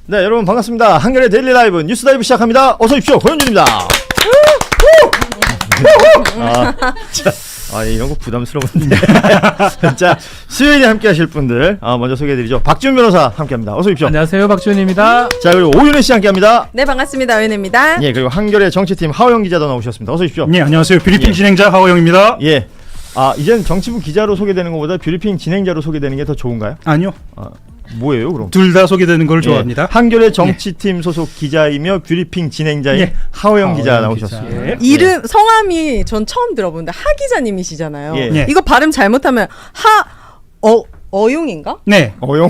네, 여러분 반갑습니다. 한겨레 데일리 라이브 뉴스 다이브 시작합니다. 어서 오십시오. 고현준입니다. 이런 거 부담스러운데. 자, 수요일에 함께 하실 분들 먼저 소개해드리죠. 박지훈 변호사 함께합니다. 어서 오십시오. 안녕하세요, 박지훈입니다. 자, 그리고 오윤혜 씨 함께합니다. 네, 반갑습니다. 오윤혜입니다. 예, 그리고 한겨레 정치팀 하호영 기자도 나오셨습니다. 어서 오십시오. 네, 안녕하세요. 뷰리핑 진행자 하호영입니다. 예. 이젠 정치부 기자로 소개되는 것보다 뷰리핑 진행자로 소개되는 게 더 좋은가요? 아니요. 뭐예요, 그럼? 둘 다 소개되는 걸 예, 좋아합니다. 한겨레 정치팀 소속 기자이며 뷰리핑 진행자인 예. 하호영 기자 하호영 나오셨습니다. 기자. 이름 성함이 전 처음 들어보는데 하 기자님이시잖아요. 예. 예. 이거 발음 잘못하면 어용인가? 네. 어용?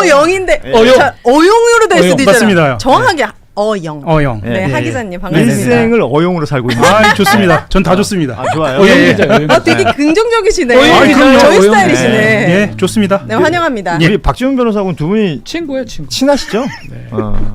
어용인데 어용. 어용으로 될 수도 있잖아요. 맞습니다. 정확하게 어영. 어영. 네, 예. 하 기자님 반갑습니다. 일생을 어용으로 살고 있는. 좋습니다. 전 다 좋습니다. 좋아요. 어용 예. 기자, 어용 기자. 되게 긍정적이시네. 어용 기자요. 저희 어용. 스타일이시네. 예, 좋습니다. 네, 환영합니다. 우리 박지훈 변호사하고는 두 분이 친구예요, 친구. 친하시죠? 네.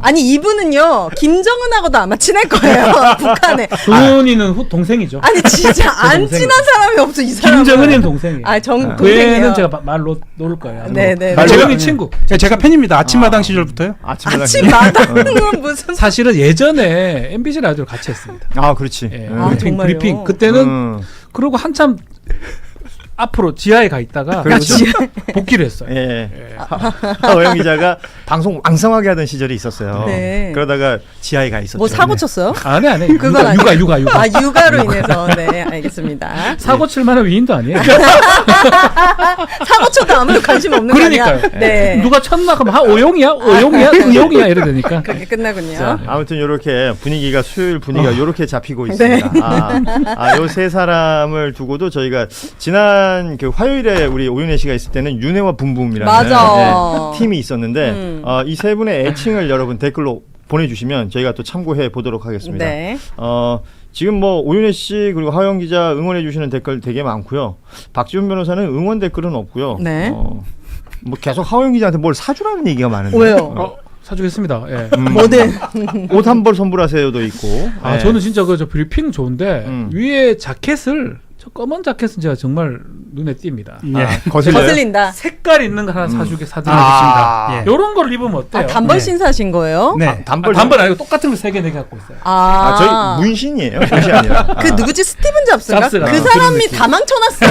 아니 이분은요 김정은하고도 아마 친할 거예요. 북한에. 동훈이는 동생이죠. 아니 진짜 안 동생이에요. 친한 사람이 없어 이 사람. 김정은이는 동생이에요. 동생이에요. 그 애는 제가 말 놓을 거예요. 네네. 조용히 친구. 제가 팬입니다. 아침마당 시절부터요. 아침마당은 무슨? 사실은 예전에 MBC 라디오를 같이 했습니다. 그렇지. 예, 아, 브리핑, 정말요? 브리핑. 그때는 그러고 한참 앞으로 지하에 가 있다가 복귀를 했어요. 예. 하호영 기자가 방송 왕성하게 하던 시절이 있었어요. 네. 그러다가 지하에 가 있었죠. 뭐 사고 쳤어요? 안 해. 그건 아니에요. 육아. 육아로 인해서. 네, 알겠습니다. 사고 칠 만한 위인도 아니에요. 사고 쳐도 아무도 관심 없는 거 아니야? 그러니까요. 네. 누가 쳤나 그러면 오용이야? 의용이야? 이래 되니까. 그렇게 끝나군요. 자, 아무튼 이렇게 분위기가 수요일 분위기가 이렇게 잡히고 있습니다. 네. 요 세 사람을 두고도 저희가 지난 그 화요일에 우리 오윤혜 씨가 있을 때는 윤혜와 붐붐이라는 맞아. 팀이 있었는데 이 세 분의 애칭을 여러분 댓글로 보내주시면 저희가 또 참고해 보도록 하겠습니다. 네. 지금 뭐 오윤혜 씨 그리고 하영 기자 응원해 주시는 댓글 되게 많고요. 박지훈 변호사는 응원 댓글은 없고요. 네. 뭐 계속 하영 기자한테 뭘 사주라는 얘기가 많은데. 왜요? 사주겠습니다. 예. 뭐든. 옷 한 벌 선물하세요도 있고. 예. 저는 진짜 저 브리핑 좋은데 위에 자켓을 저 검은 자켓은 제가 정말 눈에 띕니다. 거슬린다. 색깔 있는 거 하나 사드리겠습니다. 좋습니다. 예. 요런 걸 입으면 어때요? 단벌 신사신 거예요? 네. 단벌 단벌 아니고 똑같은 거 3개 4개 갖고 있어요. 저희 문신이에요. 옷이 아니라. 그 누구지? 스티븐 잡스인가? 잡스가. 그 그런 사람이 느낌. 다 망쳐놨어.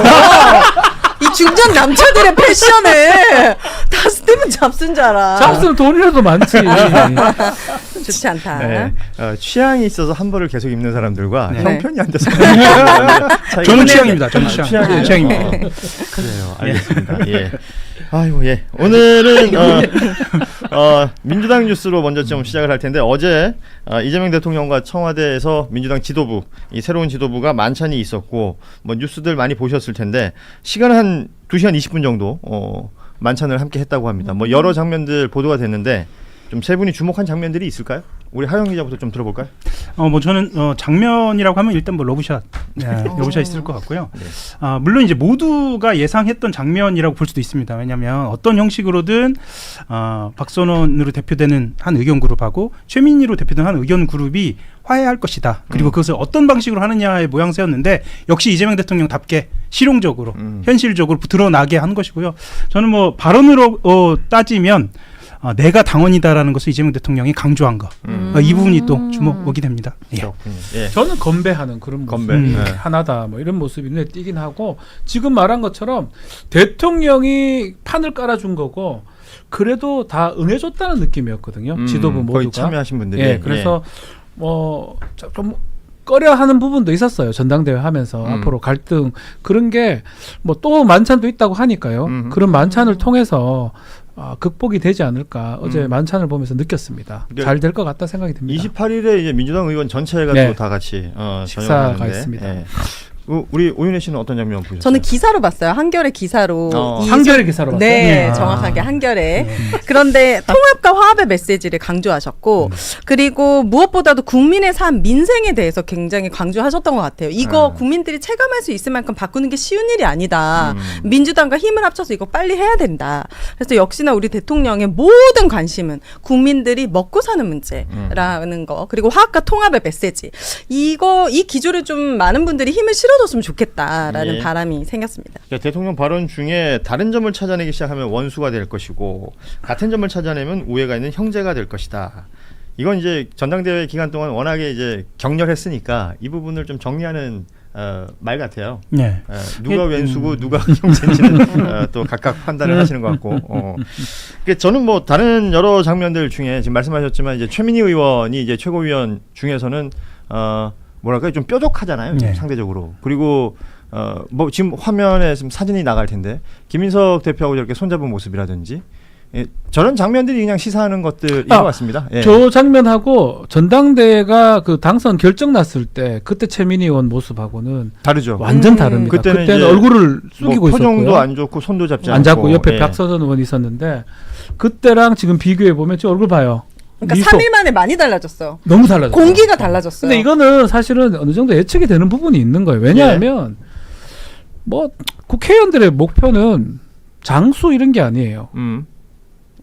이 중년 남자들의 패션을 다 스티븐 잡스인 줄 알아. 잡스는 돈이라도 많지. 좋지 않다. 네. 취향이 있어서 한 벌을 계속 입는 사람들과 네. 형편이 안 돼서 저는 취향입니다. 저는 그래요. 취향입니다. 알겠습니다. 예. 아이고 예. 오늘은 민주당 뉴스로 먼저 좀 시작을 할 텐데 어제 이재명 대통령과 청와대에서 민주당 지도부 이 새로운 지도부가 만찬이 있었고 뭐 뉴스들 많이 보셨을 텐데 시간은 한 2시간 20분 정도 만찬을 함께 했다고 합니다. 뭐 여러 장면들 보도가 됐는데 좀 세 분이 주목한 장면들이 있을까요? 우리 하영 기자부터 좀 들어볼까요? 저는 장면이라고 하면 일단 뭐 러브샷 있을 것 같고요. 물론 이제 모두가 예상했던 장면이라고 볼 수도 있습니다. 왜냐하면 어떤 형식으로든 박선원으로 대표되는 한 의견 그룹하고 최민희로 대표되는 한 의견 그룹이 화해할 것이다. 그리고 그것을 어떤 방식으로 하느냐의 모양새였는데 역시 이재명 대통령답게 실용적으로 현실적으로 드러나게 한 것이고요. 저는 뭐 발언으로 따지면 내가 당원이다라는 것을 이재명 대통령이 강조한 거. 이 부분이 또 주목이 됩니다. 예. 예. 저는 건배하는 그런 모습. 건배. 네. 하나다 뭐 이런 모습이 눈에 띄긴 하고 지금 말한 것처럼 대통령이 판을 깔아준 거고 그래도 다 응해줬다는 느낌이었거든요. 지도부 모두가. 거의 참여하신 분들이. 예, 그래서 뭐 좀 꺼려하는 부분도 있었어요. 전당대회 하면서 앞으로 갈등 그런 게 뭐 또 만찬도 있다고 하니까요. 그런 만찬을 통해서 극복이 되지 않을까 어제 만찬을 보면서 느꼈습니다. 잘 될 것 같다 생각이 듭니다. 28일에 이제 민주당 의원 전체가 네. 또 다 같이 식사가 저녁하는데, 있습니다. 예. 우리 오윤혜 씨는 어떤 장면 보셨어요? 저는 기사로 봤어요. 한겨레 기사로. 한겨레 기사로 봤어요? 네, 정확하게 한겨레. 그런데 통합과 화합의 메시지를 강조하셨고 그리고 무엇보다도 국민의 삶, 민생에 대해서 굉장히 강조하셨던 것 같아요. 이거 국민들이 체감할 수 있을 만큼 바꾸는 게 쉬운 일이 아니다. 민주당과 힘을 합쳐서 이거 빨리 해야 된다. 그래서 역시나 우리 대통령의 모든 관심은 국민들이 먹고 사는 문제라는 거 그리고 화합과 통합의 메시지. 이 기조를 좀 많은 분들이 힘을 실어 띄워줬으면 좋겠다라는 예. 바람이 생겼습니다. 그러니까 대통령 발언 중에 다른 점을 찾아내기 시작하면 원수가 될 것이고 같은 점을 찾아내면 우애가 있는 형제가 될 것이다. 이건 이제 전당대회 기간 동안 워낙에 이제 격렬했으니까 이 부분을 좀 정리하는 말 같아요. 네. 누가 왼수고 누가 형제인지는 또 각각 판단을 하시는 것 같고. 그러니까 저는 뭐 다른 여러 장면들 중에 지금 말씀하셨지만 이제 최민희 의원이 이제 최고위원 중에서는 뭐랄까요 좀 뾰족하잖아요. 네. 상대적으로. 그리고 뭐 지금 화면에 지금 사진이 나갈 텐데 김인석 대표하고 저렇게 손잡은 모습이라든지. 예, 저런 장면들이 그냥 시사하는 것들인 것 같습니다. 예. 저 장면하고 전당대회가 그 당선 결정 났을 때 그때 최민희 의원 모습하고는 다르죠. 완전 다릅니다. 그때는 그때는 이제 얼굴을 숙이고 뭐 표정도 있었고요. 안 좋고 손도 잡지 안 잡고 않고. 옆에 예. 박서전 의원이 있었는데 그때랑 지금 비교해 보면 저 얼굴 봐요. 그러니까 미소. 3일 만에 많이 달라졌어. 너무 달라졌어요. 공기가 달라졌어요. 근데 이거는 사실은 어느 정도 예측이 되는 부분이 있는 거예요. 왜냐하면 뭐 국회의원들의 목표는 장수 이런 게 아니에요.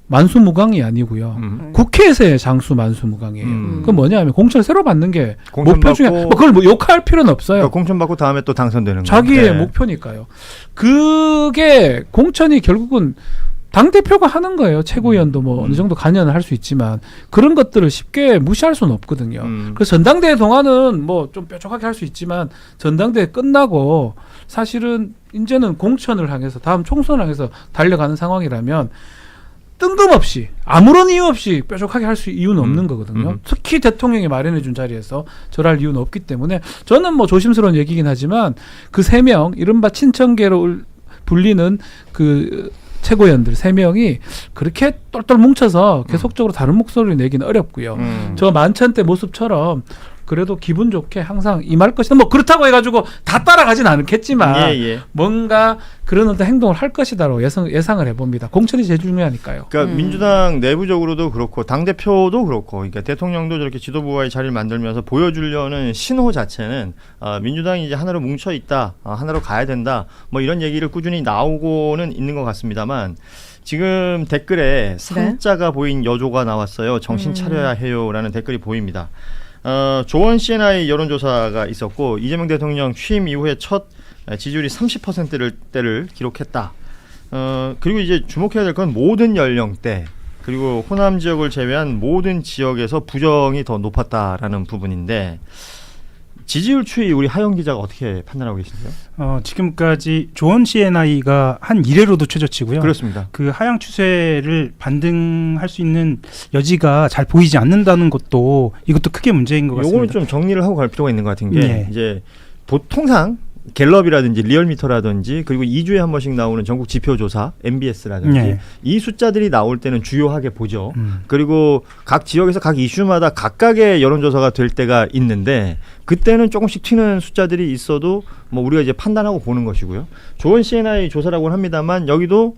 만수무강이 아니고요. 국회에서의 장수 만수무강이에요. 그건 뭐냐면 공천 새로 받는 게 공천 목표 중에 받고- 뭐 그걸 뭐 욕할 필요는 없어요. 그러니까 공천 받고 다음에 또 당선되는 거. 자기의 목표니까요. 그게 공천이 결국은 당 대표가 하는 거예요. 최고위원도 뭐 어느 정도 관여는 할 수 있지만 그런 것들을 쉽게 무시할 수는 없거든요. 그래서 전당대회 동안은 뭐 좀 뾰족하게 할 수 있지만 전당대회 끝나고 사실은 이제는 공천을 향해서 다음 총선을 향해서 달려가는 상황이라면 뜬금없이 아무런 이유 없이 뾰족하게 할 수 이유는 없는 거거든요. 특히 대통령이 마련해 준 자리에서 저럴 이유는 없기 때문에 저는 뭐 조심스러운 얘기긴 하지만 그 3명 이른바 친천계로 불리는 그 최고위원들 3명이 그렇게 똘똘 뭉쳐서 계속적으로 다른 목소리를 내기는 어렵고요. 저 만찬 때 모습처럼 그래도 기분 좋게 항상 임할 것이다. 뭐 그렇다고 해가지고 다 따라가진 않겠지만 뭔가 그런 어떤 행동을 할 것이다라고 예상을 해봅니다. 공천이 제일 중요하니까요. 그러니까 민주당 내부적으로도 그렇고 당 대표도 그렇고, 그러니까 대통령도 저렇게 지도부와의 자리를 만들면서 보여주려는 신호 자체는 민주당이 이제 하나로 뭉쳐 있다, 하나로 가야 된다, 뭐 이런 얘기를 꾸준히 나오고는 있는 것 같습니다만. 지금 댓글에 상자가 보인 여조가 나왔어요. 정신 차려야 해요라는 댓글이 보입니다. 조원 CNI 여론조사가 있었고 이재명 대통령 취임 이후에 첫 지지율이 30%대를 기록했다. 그리고 이제 주목해야 될 건 모든 연령대 그리고 호남 지역을 제외한 모든 지역에서 부정이 더 높았다라는 부분인데 지지율 추이 우리 하영 기자가 어떻게 판단하고 계신가요? 지금까지 조원 CNI가 한 이례로도 최저치고요. 그렇습니다. 그 하향 추세를 반등할 수 있는 여지가 잘 보이지 않는다는 것도 이것도 크게 문제인 것 같습니다. 요거는 좀 정리를 하고 갈 필요가 있는 것 같은 게 네. 이제 통상 갤럽이라든지 리얼미터라든지 그리고 2주에 한 번씩 나오는 전국 지표조사 MBS라든지 네. 이 숫자들이 나올 때는 주요하게 보죠. 그리고 각 지역에서 각 이슈마다 각각의 여론조사가 될 때가 있는데 그때는 조금씩 튀는 숫자들이 있어도 뭐 우리가 이제 판단하고 보는 것이고요. 조원 CNI 조사라고는 합니다만 여기도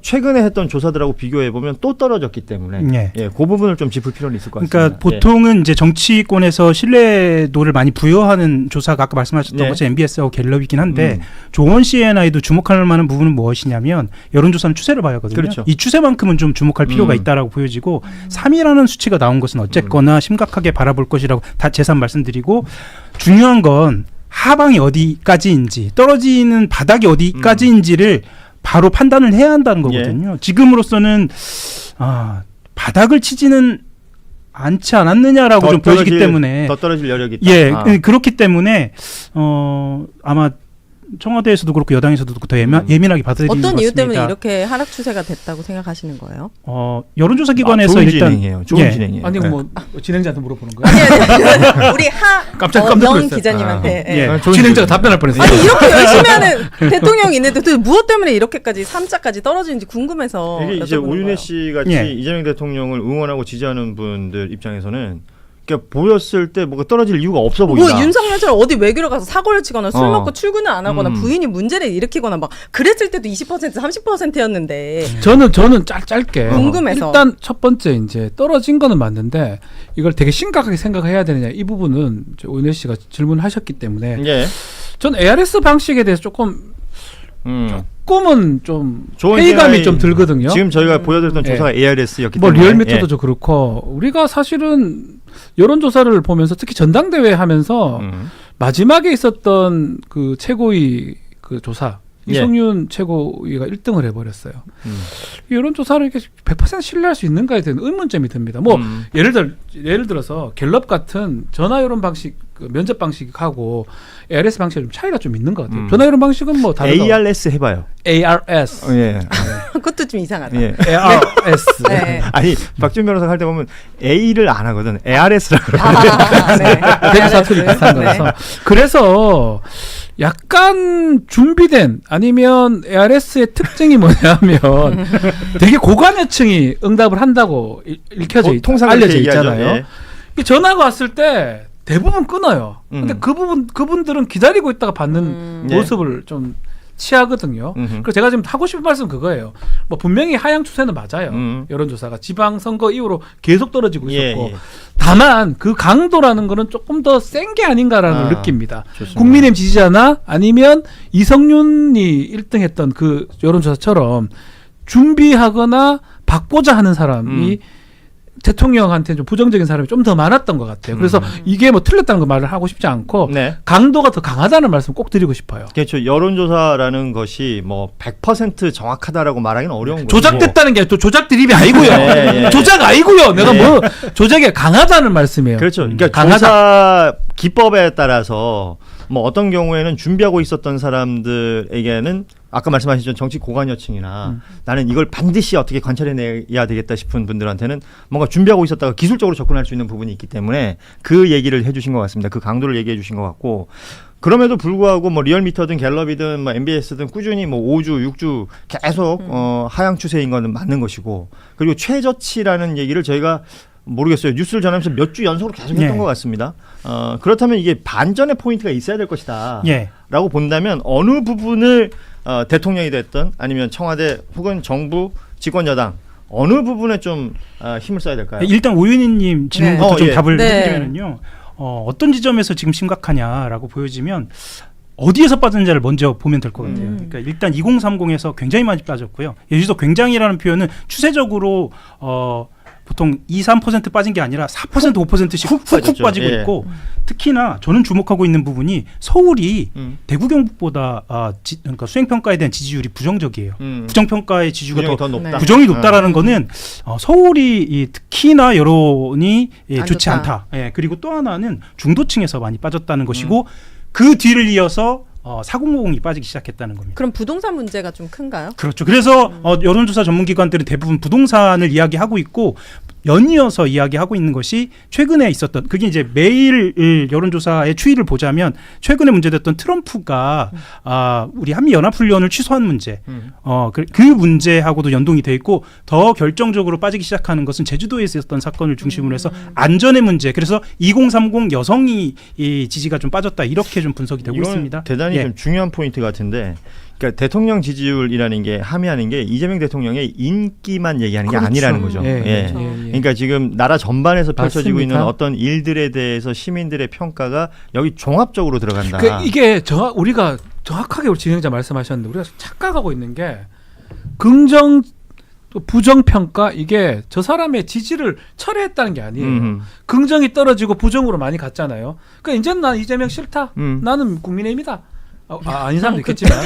최근에 했던 조사들하고 비교해 보면 또 떨어졌기 때문에 네. 예, 그 부분을 좀 짚을 필요는 있을 것 같습니다. 그러니까 보통은 이제 정치권에서 신뢰도를 많이 부여하는 조사가 아까 말씀하셨던 것처럼 MBS하고 갤럽이긴 한데 조원 CNI도 주목할 만한 부분은 무엇이냐면 여론조사는 추세를 봐야 하거든요. 그렇죠. 이 추세만큼은 좀 주목할 필요가 있다라고 보여지고 3이라는 수치가 나온 것은 어쨌거나 심각하게 바라볼 것이라고 다 재산 말씀드리고 중요한 건 하방이 어디까지인지 떨어지는 바닥이 어디까지인지를 바로 판단을 해야 한다는 거거든요. 지금으로서는 바닥을 치지는 않지 않았느냐라고 좀 보여지기 때문에 더 떨어질 여력이 있다. 예, 그렇기 때문에 아마 청와대에서도 그렇고 여당에서도 그렇고 더 예민하게 받아들이는 것 같습니다. 어떤 이유 때문에 이렇게 하락 추세가 됐다고 생각하시는 거예요? 여론조사 기관에서 좋은 일단 진행이에요. 좋은 진행이에요. 아니 네. 뭐 진행자한테 물어보는 거야? 아니, 우리 깜짝 명 놀랐어요. 기자님한테. 예. 진행자가 답변할 뻔했어요. 아니 이렇게 열심히 하는 대통령이 있는데 또 무엇 때문에 이렇게까지 3자까지 떨어지는지 궁금해서 이게 이제 여쭤보는 오윤혜 거예요. 씨 같이 예. 이재명 대통령을 응원하고 지지하는 분들 입장에서는 그러니까 보였을 때 뭐가 떨어질 이유가 없어 보인다. 뭐 윤석열처럼 어디 외교를 가서 사고를 치거나 술 먹고 출근을 안 하거나 부인이 문제를 일으키거나 막 그랬을 때도 20% 30%였는데 저는 짧게 궁금해서. 일단 첫 번째 이제 떨어진 거는 맞는데 이걸 되게 심각하게 생각해야 되느냐 이 부분은 오윤혜 씨가 질문하셨기 때문에 예. 전 ARS 방식에 대해서 조금은 좀 좋은 회의감이 AI 좀 들거든요. 지금 저희가 보여드렸던 예. 조사가 ARS였기 뭐 때문에 리얼미터도 좀 그렇고 우리가 사실은 여론조사를 보면서 특히 전당대회 하면서 마지막에 있었던 그 최고위 그 조사 예. 이성윤 최고위가 1등을 해버렸어요. 이런 조사를 이렇게 100% 신뢰할 수 있는가에 대한 의문점이 듭니다. 뭐 예를 들어서 갤럽 같은 전화 여론 방식 그 면접 방식하고 ARS 방식이 좀 차이가 좀 있는 것 같아요. 전화 여론 방식은 뭐 다른 ARS 해봐요. ARS, 예. 그것도 좀 이상하다. 예. ARS. 네. 아니 박준 변호사 할 때 보면 A를 안 하거든. ARS라고 그래. 네. 대구 사투리 비슷한 네. 거라서. 그래서 약간 준비된 아니면 ARS의 특징이 뭐냐면 되게 고관여층이 응답을 한다고 읽혀져 통상 알려져 그렇게 얘기하죠. 있잖아요. 예. 이 전화가 왔을 때 대부분 끊어요. 근데 그분들은 기다리고 있다가 받는 예. 모습을 좀 취하거든요. 그래서 제가 지금 하고 싶은 말씀 은 그거예요. 뭐 분명히 하향 추세는 맞아요. 여론조사가 지방선거 이후로 계속 떨어지고 있었고 예. 다만 그 강도라는 거는 조금 더 센 게 아닌가라는 걸 느낍니다. 좋습니다. 국민의힘 지지자나 아니면 이성윤이 1등했던 그 여론조사처럼 준비하거나 받고자 하는 사람이 대통령한테 좀 부정적인 사람이 좀 더 많았던 것 같아요. 그래서 이게 뭐 틀렸다는 거 말을 하고 싶지 않고 네. 강도가 더 강하다는 말씀 꼭 드리고 싶어요. 그렇죠. 여론조사라는 것이 뭐 100% 정확하다라고 말하기는 어려운 거죠. 조작됐다는 게 또 조작 드립이 아니고요. 예. 조작 아니고요. 내가 예. 뭐 조작이 강하다는 말씀이에요. 그렇죠. 그러니까 강하다. 조사 기법에 따라서 뭐 어떤 경우에는 준비하고 있었던 사람들에게는 아까 말씀하신 정치 고관여층이나 나는 이걸 반드시 어떻게 관찰해내야 되겠다 싶은 분들한테는 뭔가 준비하고 있었다가 기술적으로 접근할 수 있는 부분이 있기 때문에 그 얘기를 해주신 것 같습니다. 그 강도를 얘기해 주신 것 같고 그럼에도 불구하고 뭐 리얼미터든 갤럽이든 뭐 MBS든 꾸준히 뭐 5주, 6주 계속 하향 추세인 건 맞는 것이고 그리고 최저치라는 얘기를 저희가 모르겠어요. 뉴스를 전하면서 몇 주 연속으로 계속 했던 예. 것 같습니다. 그렇다면 이게 반전의 포인트가 있어야 될 것이다. 예. 라고 본다면 어느 부분을 대통령이 됐든 아니면 청와대 혹은 정부 집권여당 어느 부분에 좀 힘을 써야 될까요? 일단 오윤희님 질문부터 네. 좀 예. 답을 네. 해드리면요. 어떤 지점에서 지금 심각하냐라고 보여지면 어디에서 빠졌는지를 먼저 보면 될 것 같아요. 그러니까 일단 2030에서 굉장히 많이 빠졌고요. 여기서 굉장히라는 표현은 추세적으로 보통 2, 3% 빠진 게 아니라 4%, 5%씩 훅 빠졌죠. 빠지고 예. 있고 특히나 저는 주목하고 있는 부분이 서울이 대구 경북보다 그러니까 수행평가에 대한 지지율이 부정적이에요. 부정평가의 지지율이 부정이 더 높다. 부정이 높다라는 거는 서울이 특히나 여론이 안 좋지 좋다. 않다. 예, 그리고 또 하나는 중도층에서 많이 빠졌다는 것이고 그 뒤를 이어서 4050이 빠지기 시작했다는 겁니다. 그럼 부동산 문제가 좀 큰가요? 그렇죠. 그래서 여론조사 전문기관들은 대부분 부동산을 이야기하고 있고 연이어서 이야기하고 있는 것이 최근에 있었던 그게 이제 매일 여론조사의 추이를 보자면 최근에 문제됐던 트럼프가 우리 한미 연합훈련을 취소한 문제 그 문제하고도 연동이 돼 있고 더 결정적으로 빠지기 시작하는 것은 제주도에 있었던 사건을 중심으로 해서 안전의 문제 그래서 2030 여성이 이 지지가 좀 빠졌다 이렇게 좀 분석이 되고 이건 있습니다. 대단히 예. 좀 중요한 포인트 같은데 그러니까 대통령 지지율이라는 게 함의하는 게 이재명 대통령의 인기만 얘기하는 게 그렇죠. 아니라는 거죠. 예, 예. 그렇죠. 예. 그러니까 지금 나라 전반에서 펼쳐지고 맞습니다. 있는 어떤 일들에 대해서 시민들의 평가가 여기 종합적으로 들어간다. 이게 우리가 정확하게 우리 진행자 말씀하셨는데 우리가 착각하고 있는 게 긍정 또 부정 평가 이게 저 사람의 지지를 철회했다는 게 아니에요. 긍정이 떨어지고 부정으로 많이 갔잖아요. 그러니까 이제는 난 이재명 싫다. 나는 국민의힘이다. 아닌 사람도 있겠지만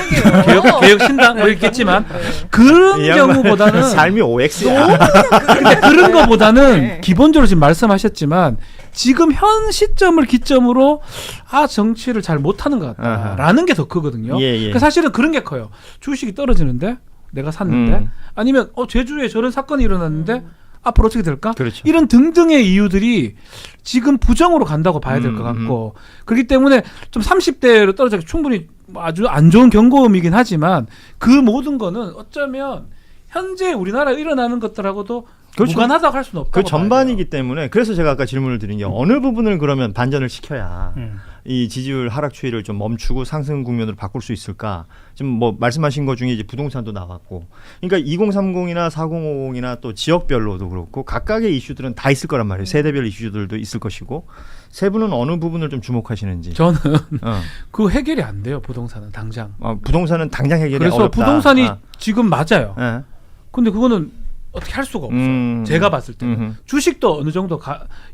개혁신당 뭐 있겠지만 그런 경우보다는 삶이 OX야. 근데 그런 거보다는 네. 기본적으로 지금 말씀하셨지만 지금 현 시점을 기점으로 정치를 잘 못하는 것 같다라는 게 더 크거든요. 예, 예. 그러니까 사실은 그런 게 커요. 주식이 떨어지는데 내가 샀는데 아니면 제주에 저런 사건이 일어났는데 앞으로 어떻게 될까? 그렇죠. 이런 등등의 이유들이 지금 부정으로 간다고 봐야 될 것 같고 그렇기 때문에 좀 30대로 떨어져 충분히 아주 안 좋은 경고음이긴 하지만 그 모든 거는 어쩌면 현재 우리나라에 일어나는 것들하고도 그렇죠. 무관하다고 할 수는 없다고 그 봐야 전반이기 돼요. 때문에 그래서 제가 아까 질문을 드린 게 어느 부분을 그러면 반전을 시켜야 이 지지율 하락 추이를 좀 멈추고 상승 국면으로 바꿀 수 있을까? 지금 뭐 말씀하신 것 중에 이제 부동산도 나왔고, 그러니까 2030이나 4050이나 또 지역별로도 그렇고 각각의 이슈들은 다 있을 거란 말이에요. 세대별 이슈들도 있을 것이고, 세 분은 어느 부분을 좀 주목하시는지. 저는 그 해결이 안 돼요. 부동산은 당장. 부동산은 당장 해결이 그래서 어렵다. 부동산이 지금 맞아요. 예. 근데 그거는 어떻게 할 수가 없어요. 제가 봤을 때는 주식도 어느 정도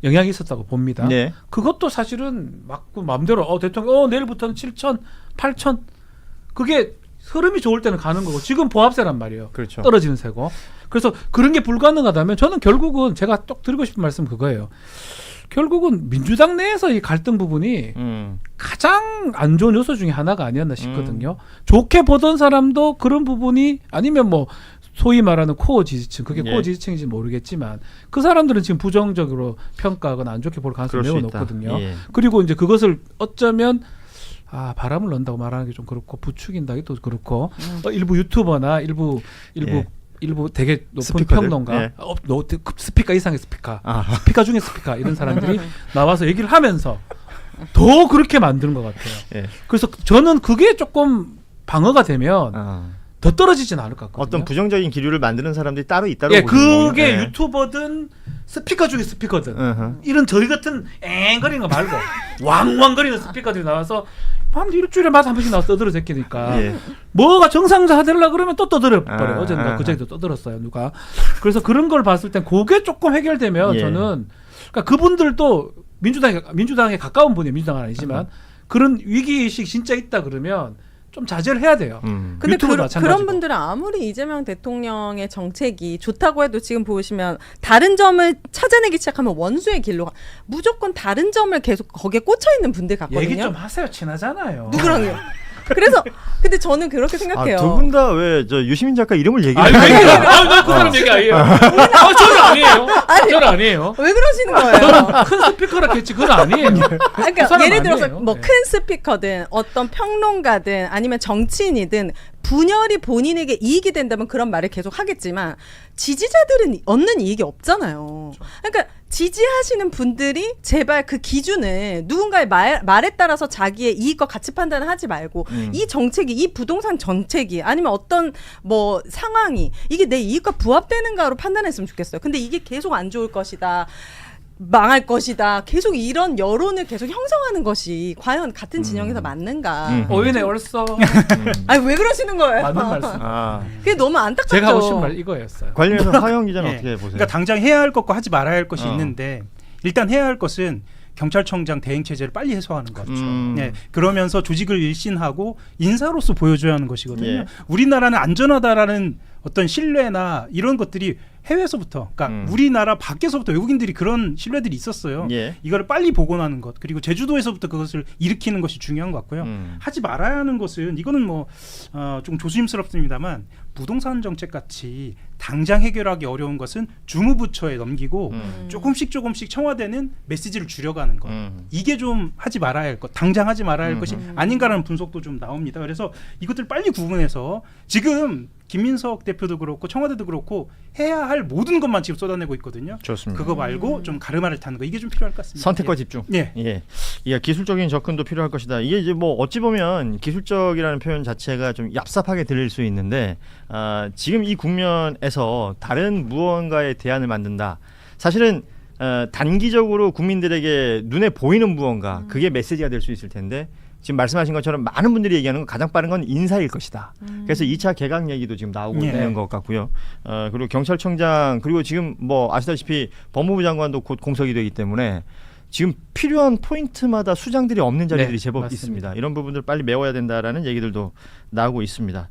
영향이 있었다고 봅니다. 네. 그것도 사실은 막 마음대로 대통령 내일부터는 7천, 8천 그게 흐름이 좋을 때는 가는 거고 지금 보합세란 말이에요. 그렇죠. 떨어지는 세고. 그래서 그런 게 불가능하다면 저는 결국은 제가 또 드리고 싶은 말씀 그거예요. 결국은 민주당 내에서 이 갈등 부분이 가장 안 좋은 요소 중에 하나가 아니었나 싶거든요. 좋게 보던 사람도 그런 부분이 아니면 뭐 소위 말하는 코어 지지층, 그게 예. 코어 지지층인지 모르겠지만 그 사람들은 지금 부정적으로 평가하거나 안 좋게 볼 가능성이 그럴 매우 수 있다. 높거든요. 예. 그리고 이제 그것을 어쩌면 바람을 넣는다고 말하는 게 좀 그렇고 부추긴다기도 그렇고 일부 유튜버나 일부 예. 일부 되게 높은 스피커들? 평론가, 예. 스피커 이상의 스피커, 아. 스피커 중에 스피커 이런 사람들이 나와서 얘기를 하면서 더 그렇게 만드는 것 같아요. 예. 그래서 저는 그게 조금 방어가 되면 더 떨어지진 않을 것 같거든요. 어떤 부정적인 기류를 만드는 사람들이 따로 있다고 예, 보시는 거군요. 그게 예. 유튜버든 스피커 중에 스피커든 으흠. 이런 저희 같은 앵거리는 거 말고 왕왕거리는 스피커들이 나와서 한 일주일에마다 한 번씩 나와서 떠들어 제끼니까 예. 뭐가 정상화 되려고 그러면 또 떠들어 버려요. 어젠가 아. 그제도 떠들었어요 누가. 그래서 그런 걸 봤을 땐 그게 조금 해결되면 예. 저는 그러니까 그분들도 민주당에 가까운 분이 민주당은 아니지만 그런 위기의식 진짜 있다 그러면 좀 자제를 해야 돼요. 근데 유튜브도 그런 마찬가지고. 분들은 아무리 이재명 대통령의 정책이 좋다고 해도 지금 보시면 다른 점을 찾아내기 시작하면 원수의 길로 무조건 다른 점을 계속 거기에 꽂혀 있는 분들 같거든요. 얘기 좀 하세요. 친하잖아요. 누구랑요? 그래서 근데 저는 그렇게 생각해요. 두 분 다 왜 저 유시민 작가 이름을 그 얘기해요? 사람 얘기 아니에요. 저는 아니에요. 저는 아니에요. 왜 그러시는 거예요? 저는 큰 스피커라 했지 그건 아니에요. 그러니까 그 사람 예를 들어서 아니에요. 뭐 네. 큰 스피커든 어떤 평론가든 아니면 정치인이든 분열이 본인에게 이익이 된다면 그런 말을 계속 하겠지만 지지자들은 얻는 이익이 없잖아요. 그러니까 지지하시는 분들이 제발 그 기준을 누군가의 말에 따라서 자기의 이익과 가치 판단을 하지 말고 이 정책이 이 부동산 정책이 아니면 어떤 뭐 상황이 이게 내 이익과 부합되는가로 판단했으면 좋겠어요. 근데 이게 계속 안 좋을 것이다. 망할 것이다. 계속 이런 여론을 계속 형성하는 것이 과연 같은 진영에서 맞는가? 오연에 얼써 아니 왜 그러시는 거예요? 맞는 말씀. 그게 너무 안타깝죠. 제가 하고 싶은 말 이거였어요. 관련해서 하영 기자는 예. 어떻게 보세요? 그러니까 당장 해야 할 것과 하지 말아야 할 것이 어. 있는데 일단 해야 할 것은 경찰청장 대행 체제를 빨리 해소하는 거죠. 예, 그러면서 조직을 일신하고 인사로서 보여줘야 하는 것이거든요. 예. 우리나라는 안전하다라는 어떤 신뢰나 이런 것들이 해외에서부터, 그러니까 우리나라 밖에서부터 외국인들이 그런 신뢰들이 있었어요. 예. 이거를 빨리 복원하는 것, 그리고 제주도에서부터 그것을 일으키는 것이 중요한 것 같고요. 하지 말아야 하는 것은 이거는 뭐 좀 조심스럽습니다만 부동산 정책 같이 당장 해결하기 어려운 것은 주무부처에 넘기고 조금씩 청와대는 메시지를 줄여가는 것. 이게 좀 하지 말아야 할 것, 당장 하지 말아야 할 것이 아닌가라는 분석도 좀 나옵니다. 그래서 이것들 빨리 구분해서 지금 김민석 대표도 그렇고 청와대도 그렇고 해야 할 모든 것만 지금 쏟아내고 있거든요. 좋습니다. 그거 말고 좀 가르마를 타는 거 이게 좀 필요할 것 같습니다. 선택과 예. 집중. 예. 예. 이게 기술적인 접근도 필요할 것이다. 이게 이제 뭐 어찌 보면 기술적이라는 표현 자체가 좀 얍삽하게 들릴 수 있는데 지금 이 국면에서 다른 무언가의 대안을 만든다. 사실은 단기적으로 국민들에게 눈에 보이는 무언가 그게 메시지가 될 수 있을 텐데 지금 말씀하신 것처럼 많은 분들이 얘기하는 건 가장 빠른 건 인사일 것이다. 그래서 2차 개각 얘기도 지금 나오고 예. 있는 것 같고요. 그리고 경찰청장 그리고 지금 뭐 아시다시피 법무부 장관도 곧 공석이 되기 때문에 지금 필요한 포인트마다 수장들이 없는 자리들이 네, 제법 맞습니다. 있습니다. 이런 부분들 빨리 메워야 된다라는 얘기들도 나오고 있습니다.